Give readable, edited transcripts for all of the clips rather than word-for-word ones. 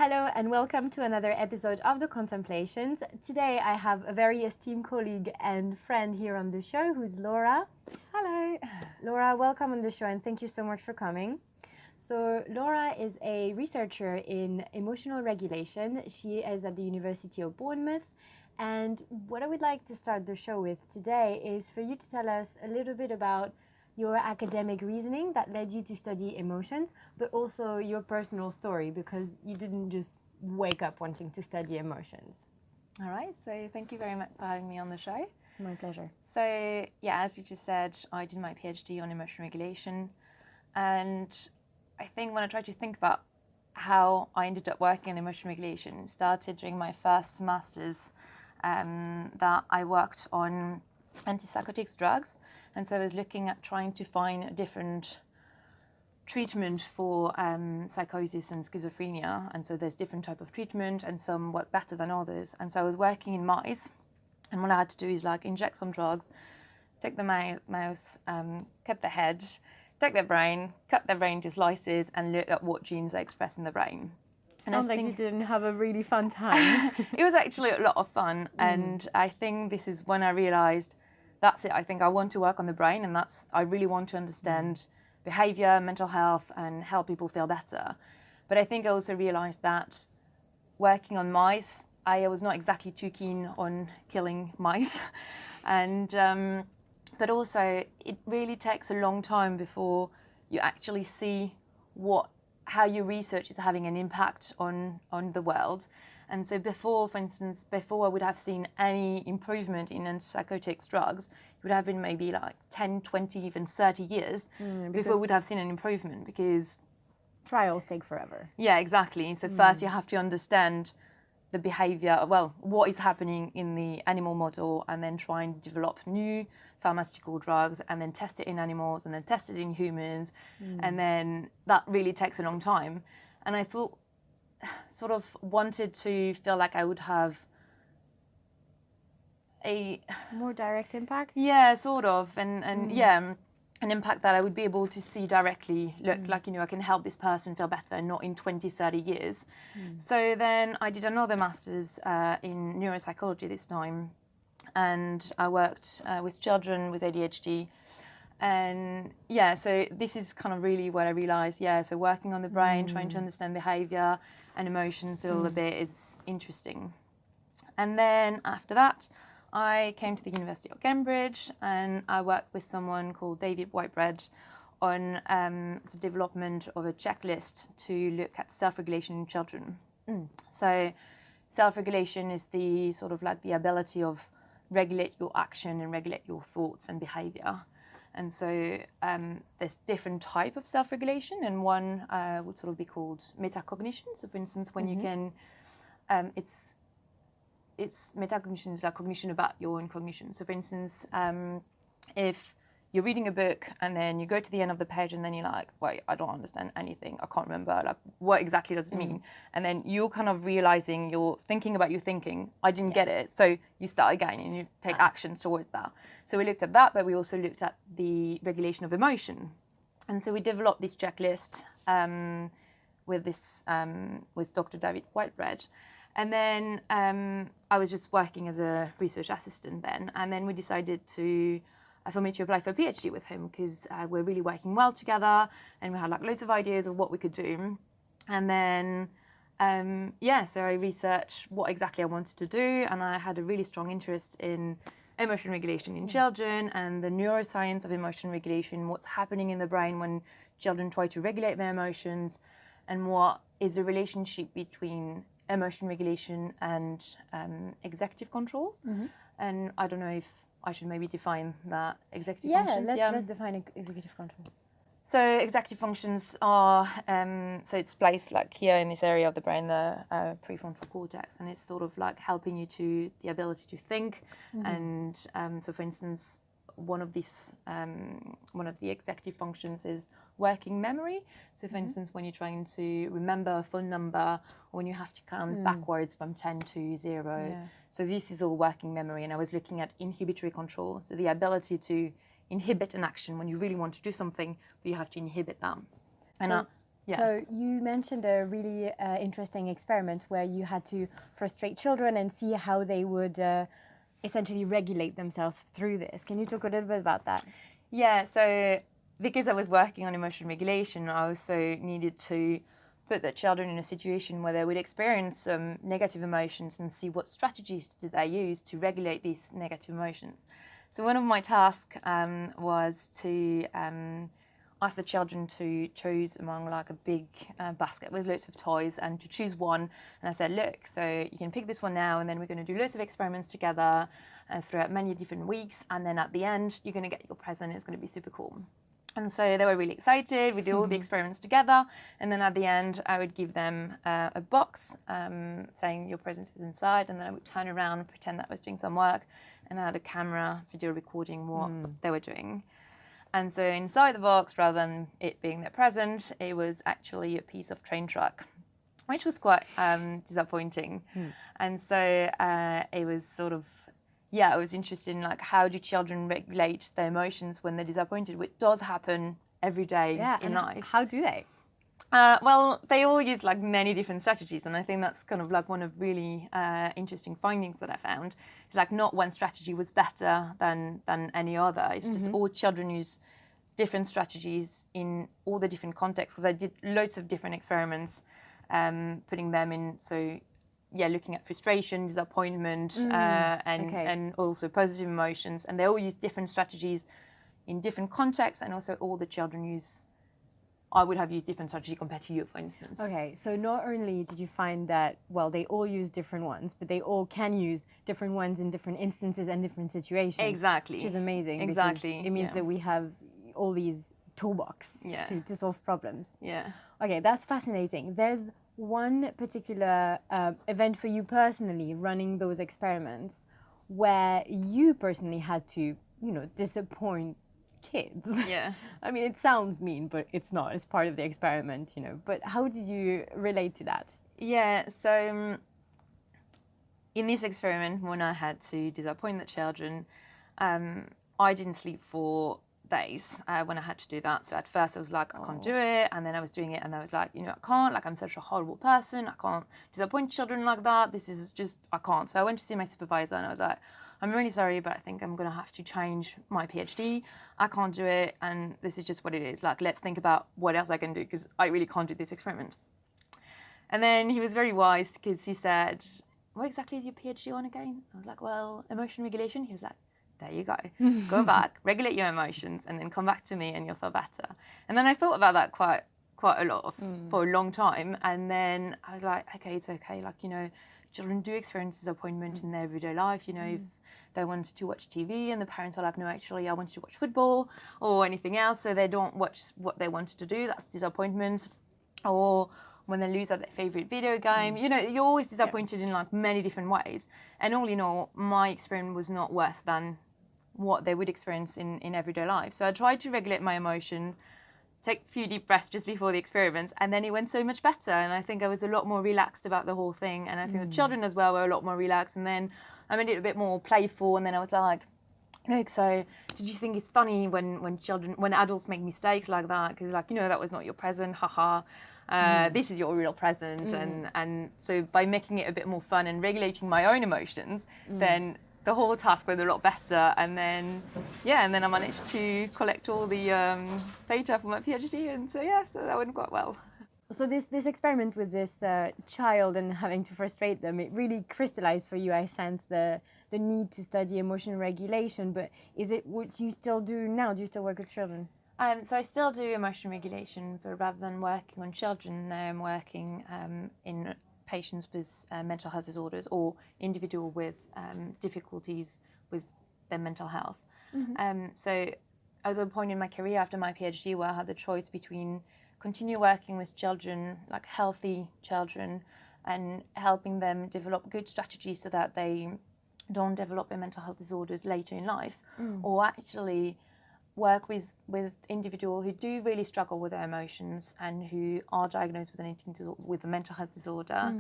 Hello and welcome to another episode of The Contemplations. Today I have a very esteemed colleague and friend here on the show who's Laura. Hello. Laura, welcome on the show and thank you so much for coming. So Laura is a researcher in emotional regulation. She is at the University of Bournemouth. And what I would like to start the show with today is for you to tell us a little bit about your academic reasoning that led you to study emotions, but also your personal story, because you didn't just wake up wanting to study emotions. All right, so thank you very much for having me on the show. My pleasure. So yeah, as you just said, I did my PhD on emotion regulation, and I think when I tried to think about how I ended up working on emotion regulation, it started during my first master's that I worked on antipsychotics drugs. And so I was looking at trying to find a different treatment for psychosis and schizophrenia. And so there's different type of treatment and some work better than others. And so I was working in mice. And what I had to do is like inject some drugs, take the mouse, cut the head, take their brain, cut their brain into slices and look at what genes they express in the brain. And Sounds like you didn't have a really fun time. It was actually a lot of fun. And I think this is when I realized that's it. I think I want to work on the brain, and I really want to understand behavior, mental health, and help people feel better. But I think I also realized that working on mice, I was not exactly too keen on killing mice. And but also it really takes a long time before you actually see how your research is having an impact on the world. And so before, for instance, I would have seen any improvement in antipsychotics drugs, it would have been maybe like 10, 20, even 30 years before we would have seen an improvement, because trials take forever. Yeah, exactly. So first you have to understand the behavior, what is happening in the animal model, and then try and develop new pharmaceutical drugs and then test it in animals and then test it in humans. And then that really takes a long time. And I thought, sort of wanted to feel like I would have a more direct impact. Yeah, sort of, and yeah, an impact that I would be able to see directly. Look, like, I can help this person feel better, not in 20, 30 years. So then I did another master's in neuropsychology this time, and I worked with children with ADHD. And yeah, so this is kind of really what I realized. Yeah, so working on the brain, trying to understand behavior and emotions a little bit is interesting. And then after that, I came to the University of Cambridge, and I worked with someone called David Whitebread on the development of a checklist to look at self-regulation in children. So self-regulation is the sort of like the ability of regulate your action and regulate your thoughts and behavior. And so there's different type of self-regulation, and one would sort of be called metacognition. So for instance, when you can, it's metacognition is like cognition about your own cognition. So for instance, if you're reading a book and then you go to the end of the page and then you're like, wait, I don't understand anything. I can't remember, like, what exactly does it mean? And then you're kind of realizing, you're thinking about your thinking, I didn't get it. So you start again and you take actions towards that. So we looked at that, but we also looked at the regulation of emotion. And so we developed this checklist with Dr. David Whitebread. And then I was just working as a research assistant then. And then we decided for me to apply for a PhD with him, because we're really working well together and we had like loads of ideas of what we could do. And then, so I researched what exactly I wanted to do, and I had a really strong interest in emotion regulation in children and the neuroscience of emotion regulation, what's happening in the brain when children try to regulate their emotions, and what is the relationship between emotion regulation and executive controls. And I don't know if I should maybe define that executive functions. Let's define executive control. So executive functions are, so it's placed like here in this area of the brain, the prefrontal cortex, and it's sort of like helping you to the ability to think. And so for instance, one of the executive functions is working memory. So for instance, when you're trying to remember a phone number, or when you have to count backwards from 10 to 0. So this is all working memory. And I was looking at inhibitory control, so the ability to inhibit an action when you really want to do something, but you have to inhibit that. And Yeah. So you mentioned a really interesting experiment where you had to frustrate children and see how they would essentially regulate themselves through this. Can you talk a little bit about that? Yeah, so because I was working on emotion regulation, I also needed to put the children in a situation where they would experience some negative emotions and see what strategies did they use to regulate these negative emotions. So one of my tasks was to ask the children to choose among like a big basket with loads of toys and to choose one. And I said, look, so you can pick this one now, and then we're going to do loads of experiments together throughout many different weeks. And then at the end, you're going to get your present. It's going to be super cool. And so they were really excited. We did all the experiments together. And then at the end, I would give them a box saying your present is inside. And then I would turn around and pretend that I was doing some work. And I had a camera video recording what they were doing. And so inside the box, rather than it being their present, it was actually a piece of train track, which was quite disappointing. And so it was sort of, yeah, I was interested in like how do children regulate their emotions when they're disappointed, which does happen every day in life. How do they? Well, they all use like many different strategies, and I think that's kind of like one of really interesting findings that I found. It's like not one strategy was better than any other. It's just all children use different strategies in all the different contexts. Because I did loads of different experiments, putting them in. So yeah, looking at frustration, disappointment, and also positive emotions, and they all use different strategies in different contexts, and also all the children use. I would have used different strategy compared to you, for instance. Okay, so not only did you find that, well, they all use different ones, but they all can use different ones in different instances and different situations. Exactly. Which is amazing. Exactly. It means that we have all these toolbox to solve problems. Yeah. Okay, that's fascinating. There's one particular event for you personally running those experiments where you personally had to, disappoint kids. Yeah. I mean, it sounds mean, but it's not. It's part of the experiment, But how did you relate to that? Yeah, so in this experiment, when I had to disappoint the children, I didn't sleep for days when I had to do that. So at first I was like, I can't do it. And then I was doing it and I was like, I can't. Like, I'm such a horrible person. I can't disappoint children like that. This is just, I can't. So I went to see my supervisor and I was like, I'm really sorry, but I think I'm going to have to change my PhD. I can't do it, and this is just what it is. Like, let's think about what else I can do, because I really can't do this experiment. And then he was very wise, because he said, what exactly is your PhD on again? I was like, well, emotion regulation. He was like, there you go. Go back, regulate your emotions, and then come back to me and you'll feel better. And then I thought about that quite a lot for a long time. And then I was like, okay, it's okay. Like, children do experience disappointment in their everyday life, if they wanted to watch TV and the parents are like, no, actually, I wanted to watch football or anything else, so they don't watch what they wanted to do. That's disappointment. Or when they lose at their favorite video game, you're always disappointed in like many different ways. And all in all, my experience was not worse than what they would experience in everyday life. So I tried to regulate my emotion, take a few deep breaths just before the experiments, and then it went so much better. And I think I was a lot more relaxed about the whole thing. And I think the children as well were a lot more relaxed. And then I made it a bit more playful. And then I was like, look, so did you think it's funny when adults make mistakes like that? Because that was not your present, haha. This is your real present. And so by making it a bit more fun and regulating my own emotions, then the whole task went a lot better. And then I managed to collect all the data for my PhD. And so that went quite well. So this experiment with this child and having to frustrate them, it really crystallized for you, I sense, the need to study emotion regulation. But is it what you still do now? Do you still work with children? So I still do emotion regulation, but rather than working on children, now I'm working in patients with mental health disorders or individual with difficulties with their mental health. So I was at a point in my career after my PhD where I had the choice between continue working with children, like healthy children, and helping them develop good strategies so that they don't develop their mental health disorders later in life, or actually work with individuals who do really struggle with their emotions and who are diagnosed with a mental health disorder,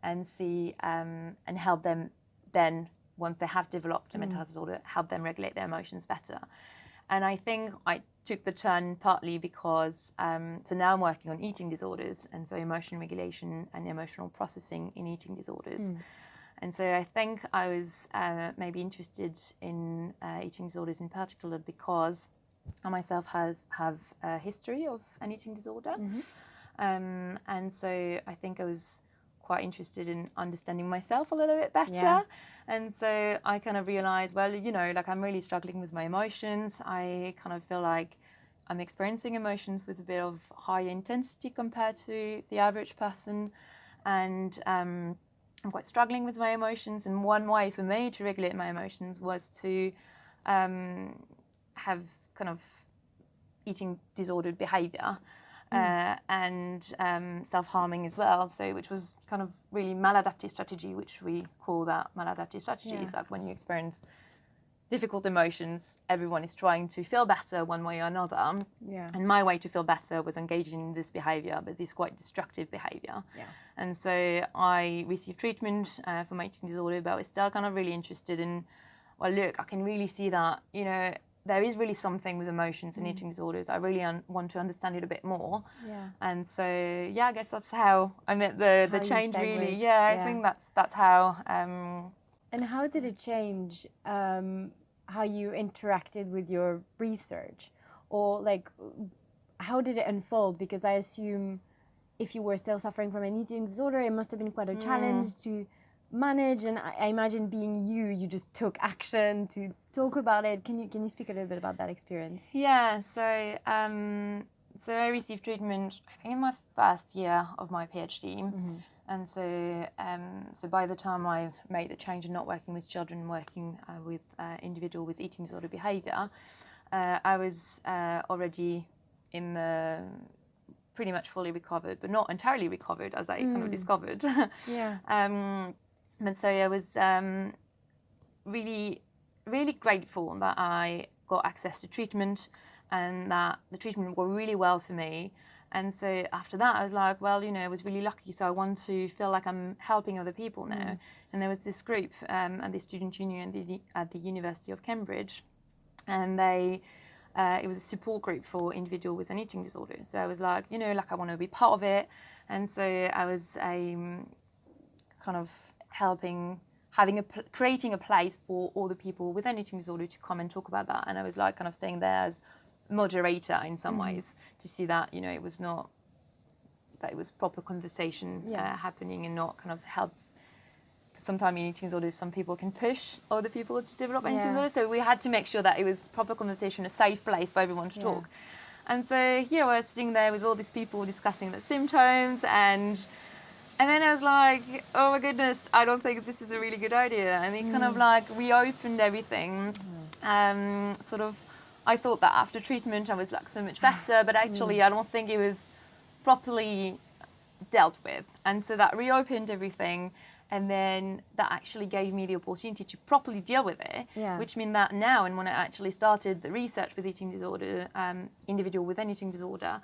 and see and help them then, once they have developed a mental health disorder, help them regulate their emotions better. And I think took the turn partly because so now I'm working on eating disorders, and so emotion regulation and emotional processing in eating disorders. And so I think I was maybe interested in eating disorders in particular because I myself have a history of an eating disorder. And so I think I was quite interested in understanding myself a little bit better. Yeah. And so I kind of realized, well, you know, like I'm really struggling with my emotions. I kind of feel like I'm experiencing emotions with a bit of higher intensity compared to the average person. And I'm quite struggling with my emotions. And one way for me to regulate my emotions was to have kind of eating disordered behavior. And self-harming as well, so which was kind of really maladaptive strategy, which we call that maladaptive strategy. Yeah. Is like when you experience difficult emotions, everyone is trying to feel better one way or another. Yeah. And my way to feel better was engaging in this behavior, but this quite destructive behavior. Yeah. And so I received treatment for my eating disorder, but I was still kind of really interested in, well, look, I can really see that, you know, there is really something with emotions and eating disorders. I really want to understand it a bit more. Yeah. And so, yeah, I guess that's how I met the How you change segued. really. Yeah, I think that's how. And how did it change how you interacted with your research? Or like, how did it unfold? Because I assume if you were still suffering from an eating disorder, it must have been quite a challenge to manage, and I imagine being you just took action to talk about it. Can you speak a little bit about that experience? Yeah, so I received treatment I think in my first year of my PhD, and so by the time I made the change of not working with children, working with individual with eating disorder behaviour, I was already in the pretty much fully recovered, but not entirely recovered, as I kind of discovered. Yeah. But so I was really, really grateful that I got access to treatment and that the treatment worked really well for me. And so after that, I was like, well, you know, I was really lucky, so I want to feel like I'm helping other people now. And there was this group at the Student Union at the University of Cambridge, and it was a support group for individuals with an eating disorder. So I was like, you know, like I want to be part of it. And so I was kind of creating a place for all the people with an eating disorder to come and talk about that. And I was like kind of staying there as moderator in some ways to see that, you know, it was proper conversation happening and not kind of help. Sometimes in eating disorders, some people can push other people to develop an eating disorder. So we had to make sure that it was proper conversation, a safe place for everyone to talk. And so here I was sitting there with all these people discussing the symptoms, and then I was like, oh my goodness, I don't think this is a really good idea. And it kind of like reopened everything. Sort of, I thought that after treatment I was like so much better, but actually I don't think it was properly dealt with. And so that reopened everything. And then that actually gave me the opportunity to properly deal with it, which means that now, and when I actually started the research with eating disorder, individual with an eating disorder,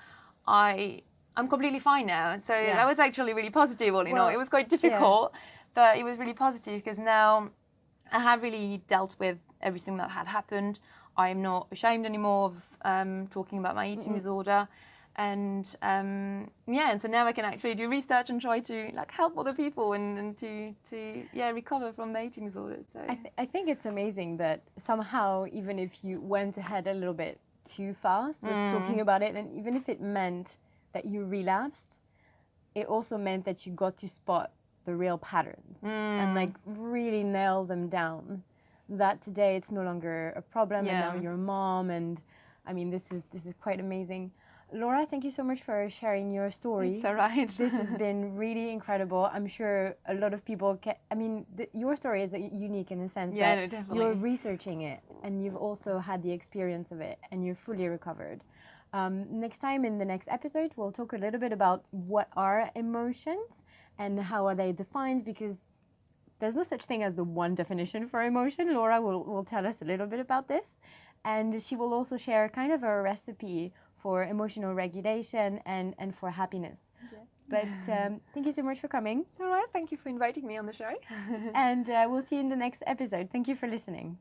I'm completely fine now. So that was actually really positive all in all. It was quite difficult, but it was really positive because now I have really dealt with everything that had happened. I am not ashamed anymore of talking about my eating disorder. And and so now I can actually do research and try to like help other people and to recover from their eating disorders. So I think it's amazing that somehow, even if you went ahead a little bit too fast with talking about it, and even if it meant that you relapsed, it also meant that you got to spot the real patterns and like really nail them down. That today it's no longer a problem, and now you're a mom, and I mean this is quite amazing. Laura, thank you so much for sharing your story. It's all right. This has been really incredible. I'm sure a lot of people your story is unique in the sense that definitely. You're researching it and you've also had the experience of it and you're fully recovered. Next time in the next episode, we'll talk a little bit about what are emotions and how are they defined, because there's no such thing as the one definition for emotion. Laura will tell us a little bit about this, and she will also share kind of a recipe for emotional regulation and for happiness. But thank you so much for coming. It's all right. Thank you for inviting me on the show. And we'll see you in the next episode. Thank you for listening.